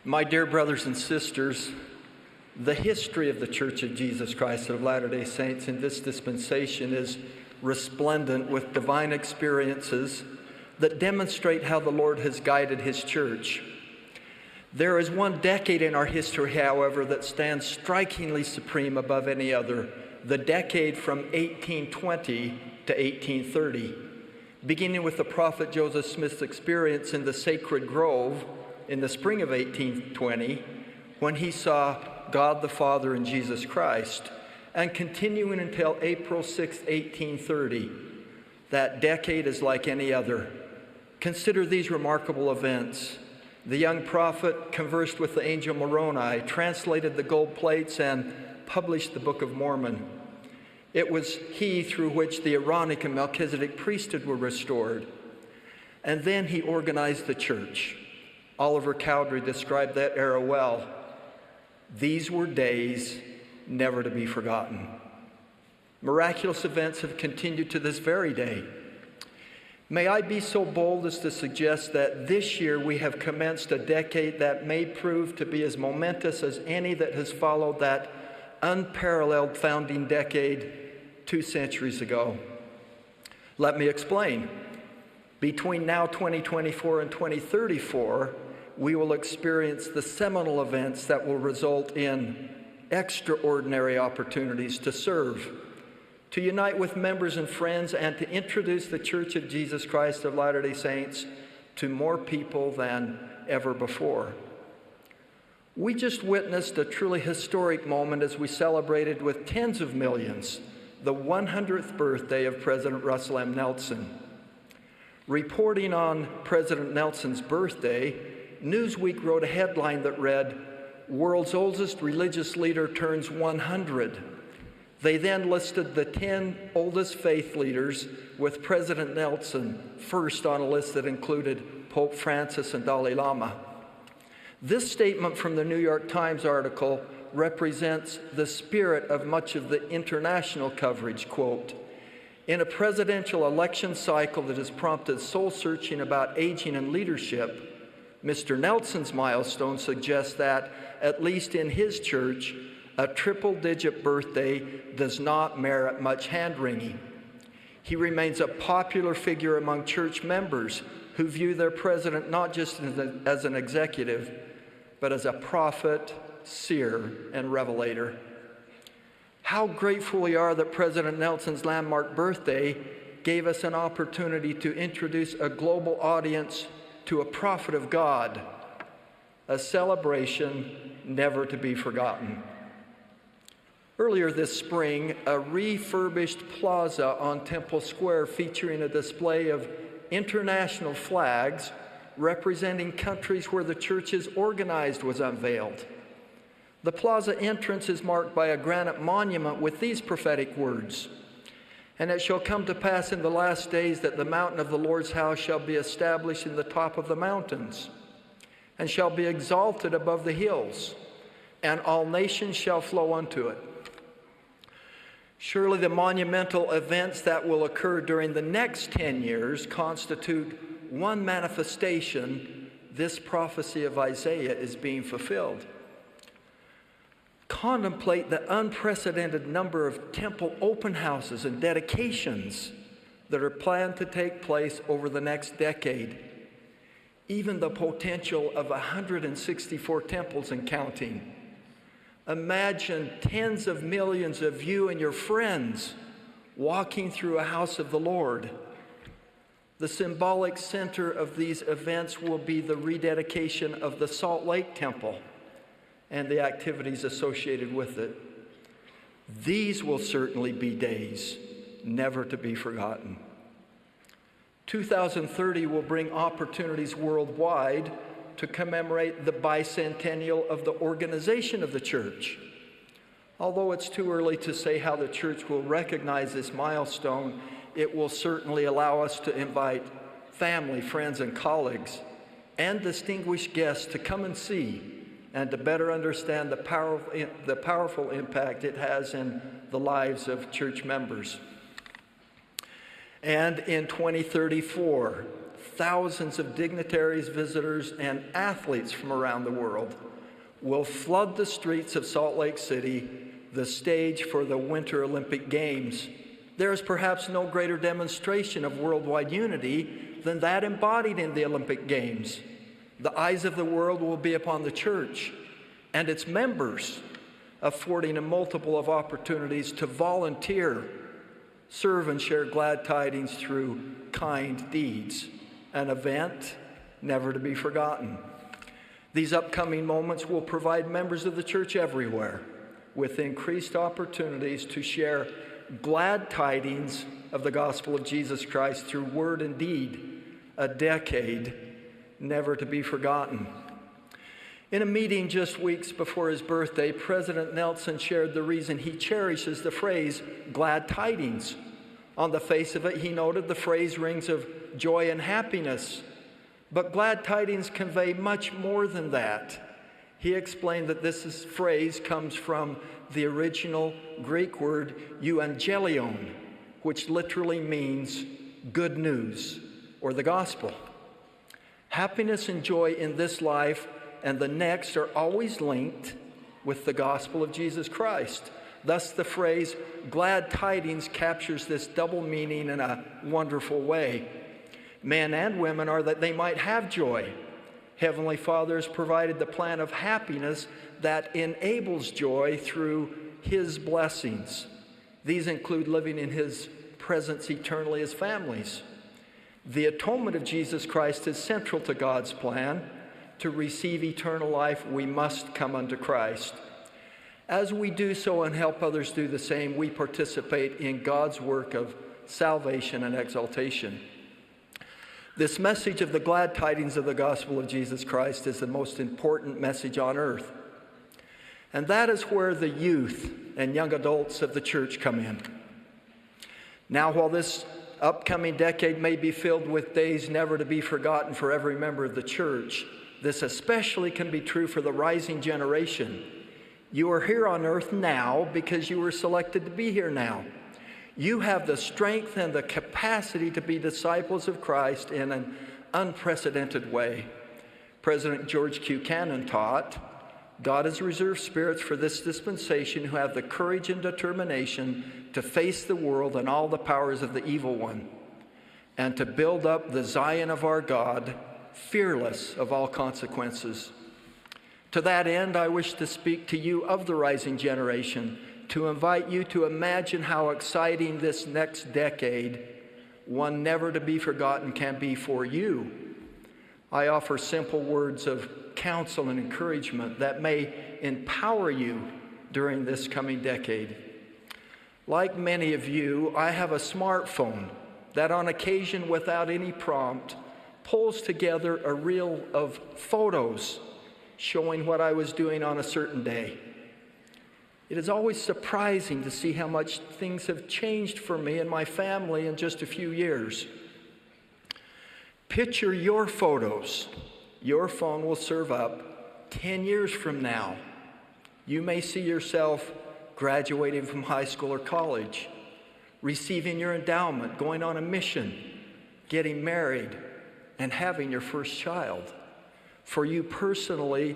My dear brothers and sisters, the history of the Church of Jesus Christ of Latter-day Saints in this dispensation is resplendent with divine experiences that demonstrate how the Lord has guided His church. There is one decade in our history, however, that stands strikingly supreme above any other, the decade from 1820 to 1830, beginning with the prophet Joseph Smith's experience in the Sacred Grove in the spring of 1820, when he saw God the Father and Jesus Christ, and continuing until April 6, 1830. That decade is like any other. Consider these remarkable events. The young prophet conversed with the angel Moroni, translated the gold plates, and published the Book of Mormon. It was he through which the Aaronic and Melchizedek priesthood were restored. And then he organized the church. Oliver Cowdery described that era well. These were days never to be forgotten. Miraculous events have continued to this very day. May I be so bold as to suggest that this year we have commenced a decade that may prove to be as momentous as any that has followed that unparalleled founding decade 2 centuries ago. Let me explain. Between now 2024 and 2034, we will experience the seminal events that will result in extraordinary opportunities to serve, to unite with members and friends, and to introduce the Church of Jesus Christ of Latter-day Saints to more people than ever before. We just witnessed a truly historic moment as we celebrated with tens of millions the 100th birthday of President Russell M. Nelson. Reporting on President Nelson's birthday, Newsweek wrote a headline that read, "World's oldest religious leader turns 100. They then listed the 10 oldest faith leaders, with President Nelson first on a list that included Pope Francis and Dalai Lama. This statement from the New York Times article represents the spirit of much of the international coverage. Quote, "In a presidential election cycle that has prompted soul-searching about aging and leadership, Mr. Nelson's milestone suggests that, at least in his church, a triple-digit birthday does not merit much hand-wringing. He remains a popular figure among church members who view their president not just as an executive, but as a prophet, seer, and revelator." How grateful we are that President Nelson's landmark birthday gave us an opportunity to introduce a global audience to a prophet of God, a celebration never to be forgotten. Earlier this spring, a refurbished plaza on Temple Square featuring a display of international flags representing countries where the church is organized was unveiled. The plaza entrance is marked by a granite monument with these prophetic words, "And it shall come to pass in the last days that the mountain of the Lord's house shall be established in the top of the mountains, and shall be exalted above the hills, and all nations shall flow unto it." Surely the monumental events that will occur during the next 10 years constitute one manifestation this prophecy of Isaiah is being fulfilled. Contemplate the unprecedented number of temple open houses and dedications that are planned to take place over the next decade. Even the potential of 164 temples and counting. Imagine tens of millions of you and your friends walking through a house of the Lord. The symbolic center of these events will be the rededication of the Salt Lake Temple and the activities associated with it. These will certainly be days never to be forgotten. 2030 will bring opportunities worldwide to commemorate the bicentennial of the organization of the church. Although it's too early to say how the church will recognize this milestone, it will certainly allow us to invite family, friends, and colleagues, and distinguished guests to come and see and to better understand the powerful impact it has in the lives of church members. And in 2034, thousands of dignitaries, visitors, and athletes from around the world will flood the streets of Salt Lake City, the stage for the Winter Olympic Games. There is perhaps no greater demonstration of worldwide unity than that embodied in the Olympic Games. The eyes of the world will be upon the church and its members, affording a multiple of opportunities to volunteer, serve, and share glad tidings through kind deeds. An event never to be forgotten. These upcoming moments will provide members of the church everywhere with increased opportunities to share glad tidings of the gospel of Jesus Christ through word and deed. A decade never to be forgotten. In a meeting just weeks before his birthday, President Nelson shared the reason he cherishes the phrase glad tidings. On the face of it, he noted the phrase rings of joy and happiness, but glad tidings convey much more than that. He explained that this phrase comes from the original Greek word euangelion, which literally means good news or the gospel. Happiness and joy in this life and the next are always linked with the gospel of Jesus Christ. Thus, the phrase glad tidings captures this double meaning in a wonderful way. Men and women are that they might have joy. Heavenly Father has provided the plan of happiness that enables joy through His blessings. These include living in His presence eternally as families. The atonement of Jesus Christ is central to God's plan. To receive eternal life, we must come unto Christ. As we do so and help others do the same, we participate in God's work of salvation and exaltation. This message of the glad tidings of the gospel of Jesus Christ is the most important message on earth. And that is where the youth and young adults of the church come in. Now, while this upcoming decade may be filled with days never to be forgotten for every member of the church, this especially can be true for the rising generation. You are here on earth now because you were selected to be here now. You have the strength and the capacity to be disciples of Christ in an unprecedented way. President George Q. Cannon taught, God has reserved spirits for this dispensation who have the courage and determination to face the world and all the powers of the evil one, and to build up the Zion of our God, fearless of all consequences. To that end, I wish to speak to you of the rising generation, to invite you to imagine how exciting this next decade, one never to be forgotten, can be for you. I offer simple words of counsel and encouragement that may empower you during this coming decade. Like many of you, I have a smartphone that on occasion, without any prompt, pulls together a reel of photos showing what I was doing on a certain day. It is always surprising to see how much things have changed for me and my family in just a few years. Picture your photos. Your phone will serve up 10 years from now. You may see yourself graduating from high school or college, receiving your endowment, going on a mission, getting married, and having your first child. For you personally,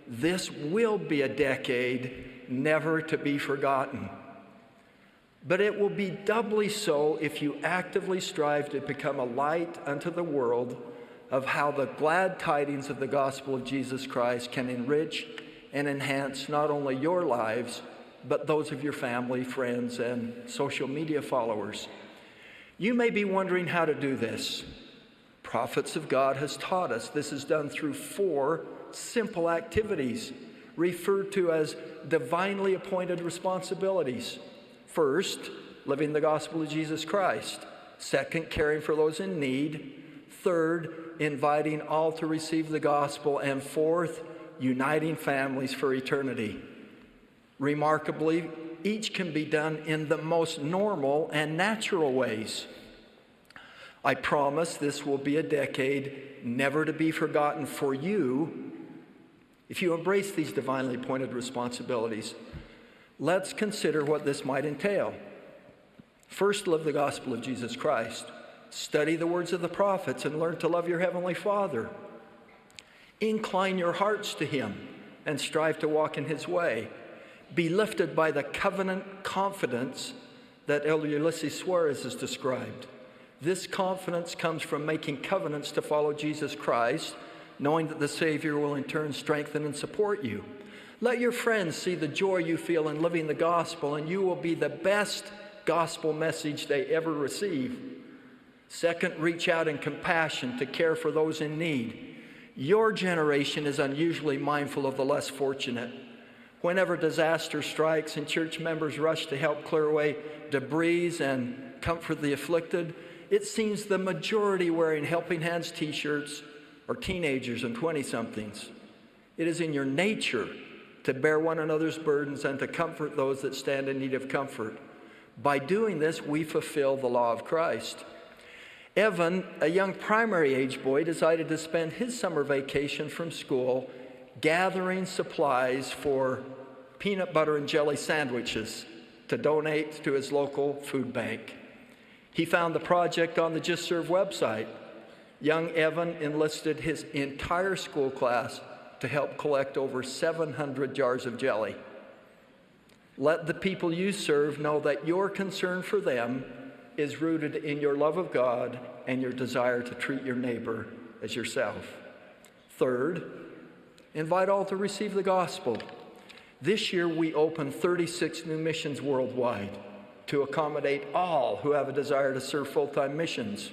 this will be a decade never to be forgotten. But it will be doubly so if you actively strive to become a light unto the world of how the glad tidings of the gospel of Jesus Christ can enrich and enhance not only your lives, but those of your family, friends, and social media followers. You may be wondering how to do this. Prophets of God has taught us this is done through 4 simple activities referred to as divinely appointed responsibilities. First, living the gospel of Jesus Christ. Second, caring for those in need. Third, inviting all to receive the gospel. And fourth, uniting families for eternity. Remarkably, each can be done in the most normal and natural ways. I promise this will be a decade never to be forgotten for you if you embrace these divinely appointed responsibilities. Let's consider what this might entail. First, live the gospel of Jesus Christ. Study the words of the prophets and learn to love your Heavenly Father. Incline your hearts to Him and strive to walk in His way. Be lifted by the covenant confidence that Elder Ulysses Suarez has described. This confidence comes from making covenants to follow Jesus Christ, knowing that the Savior will in turn strengthen and support you. Let your friends see the joy you feel in living the gospel, and you will be the best gospel message they ever receive. Second, reach out in compassion to care for those in need. Your generation is unusually mindful of the less fortunate. Whenever disaster strikes and church members rush to help clear away debris and comfort the afflicted, it seems the majority wearing Helping Hands t-shirts are teenagers and 20-somethings. It is in your nature to bear one another's burdens and to comfort those that stand in need of comfort. By doing this, we fulfill the law of Christ. Evan, a young primary age boy, decided to spend his summer vacation from school gathering supplies for peanut butter and jelly sandwiches to donate to his local food bank. He found the project on the Just Serve website. Young Evan enlisted his entire school class to help collect over 700 jars of jelly. Let the people you serve know that your concern for them is rooted in your love of God and your desire to treat your neighbor as yourself. Third, invite all to receive the gospel. This year we opened 36 new missions worldwide to accommodate all who have a desire to serve full-time missions.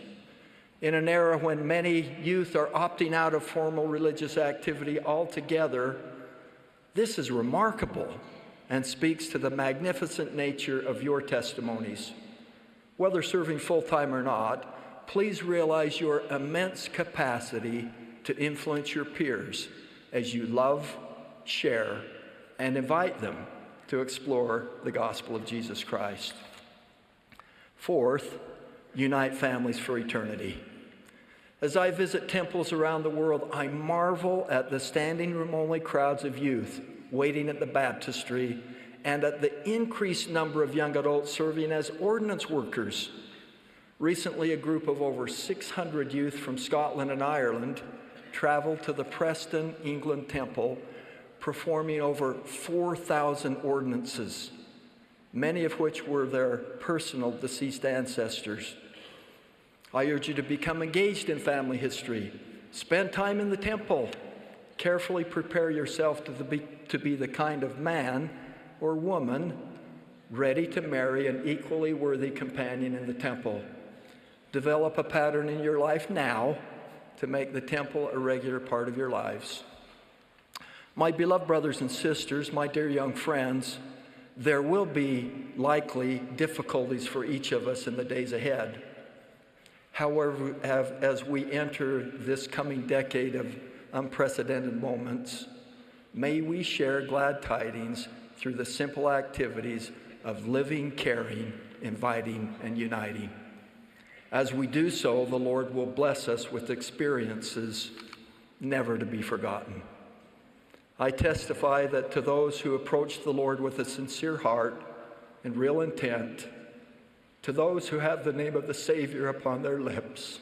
In an era when many youth are opting out of formal religious activity altogether, this is remarkable and speaks to the magnificent nature of your testimonies. Whether serving full-time or not, please realize your immense capacity to influence your peers as you love, share, and invite them to explore the gospel of Jesus Christ. Fourth, unite families for eternity. As I visit temples around the world, I marvel at the standing room only crowds of youth waiting at the baptistry and at the increased number of young adults serving as ordinance workers. Recently, a group of over 600 youth from Scotland and Ireland traveled to the Preston, England temple, performing over 4,000 ordinances, many of which were their personal deceased ancestors. I urge you to become engaged in family history. Spend time in the temple. Carefully prepare yourself to be the kind of man or woman ready to marry an equally worthy companion in the temple. Develop a pattern in your life now to make the temple a regular part of your lives. My beloved brothers and sisters, my dear young friends, there will be likely difficulties for each of us in the days ahead. However, as we enter this coming decade of unprecedented moments, may we share glad tidings through the simple activities of living, caring, inviting, and uniting. As we do so, the Lord will bless us with experiences never to be forgotten. I testify that to those who approach the Lord with a sincere heart and real intent, to those who have the name of the Savior upon their lips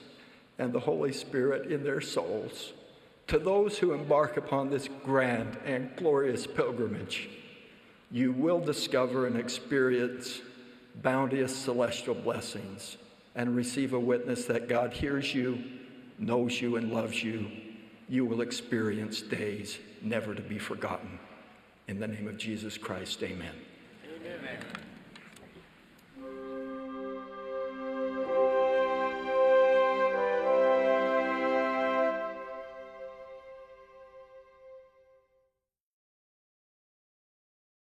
and the Holy Spirit in their souls, to those who embark upon this grand and glorious pilgrimage, you will discover and experience bounteous celestial blessings and receive a witness that God hears you, knows you, and loves you. You will experience days never to be forgotten. In the name of Jesus Christ, amen.